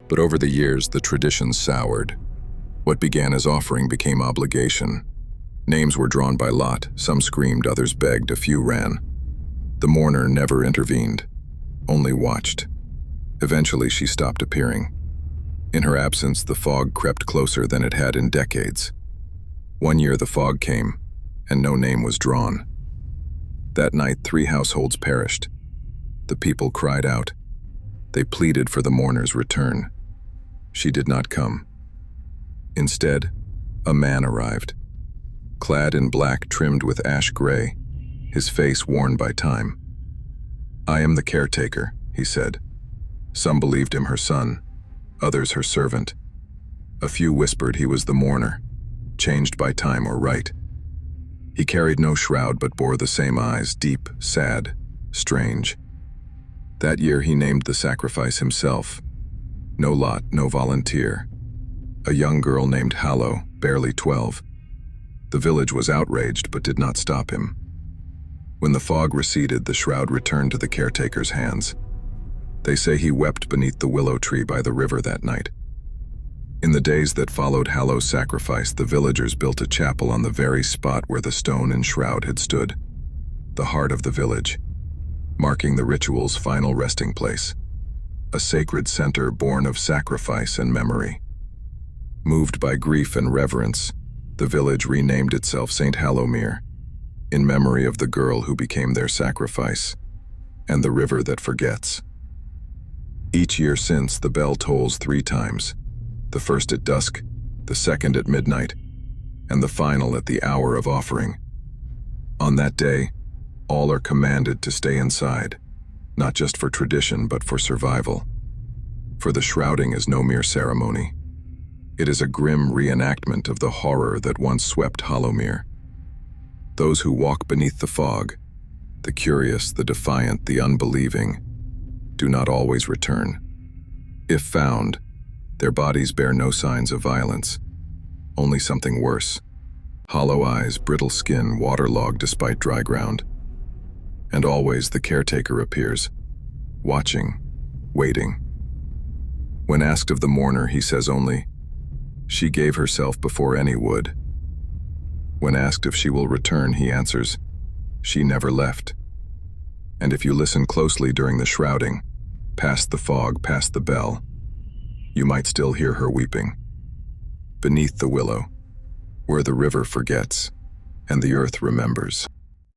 But over the years, the tradition soured. What began as offering became obligation. Names were drawn by lot, some screamed, others begged, a few ran. The mourner never intervened, only watched. Eventually, she stopped appearing. In her absence, the fog crept closer than it had in decades. One year the fog came, and no name was drawn. That night, 3 households perished. The people cried out. They pleaded for the mourner's return. She did not come. Instead, a man arrived, clad in black trimmed with ash gray, his face worn by time. "I am the caretaker," he said. Some believed him her son, others her servant. A few whispered he was the mourner, changed by time or rite. He carried no shroud but bore the same eyes, deep, sad, strange. That year he named the sacrifice himself. No lot, no volunteer. A young girl named Hallow, barely 12. The village was outraged but did not stop him. When the fog receded, the shroud returned to the caretaker's hands. They say he wept beneath the willow tree by the river that night. In the days that followed Hallow's sacrifice, the villagers built a chapel on the very spot where the stone and shroud had stood, the heart of the village, marking the ritual's final resting place, a sacred center born of sacrifice and memory. Moved by grief and reverence, the village renamed itself St. Hallowmere, in memory of the girl who became their sacrifice, and the river that forgets. Each year since, the bell tolls 3 times, the first at dusk, the second at midnight, and the final at the hour of offering. On that day, all are commanded to stay inside, not just for tradition but for survival. For the shrouding is no mere ceremony. It is a grim reenactment of the horror that once swept Hallowmere. Those who walk beneath the fog, the curious, the defiant, the unbelieving, do not always return. If found, their bodies bear no signs of violence, only something worse. Hollow eyes, brittle skin, waterlogged despite dry ground. And always the caretaker appears, watching, waiting. When asked of the mourner, he says only, "She gave herself before any would." When asked if she will return, he answers, "She never left." And if you listen closely during the shrouding, past the fog, past the bell, you might still hear her weeping. Beneath the willow, where the river forgets and the earth remembers.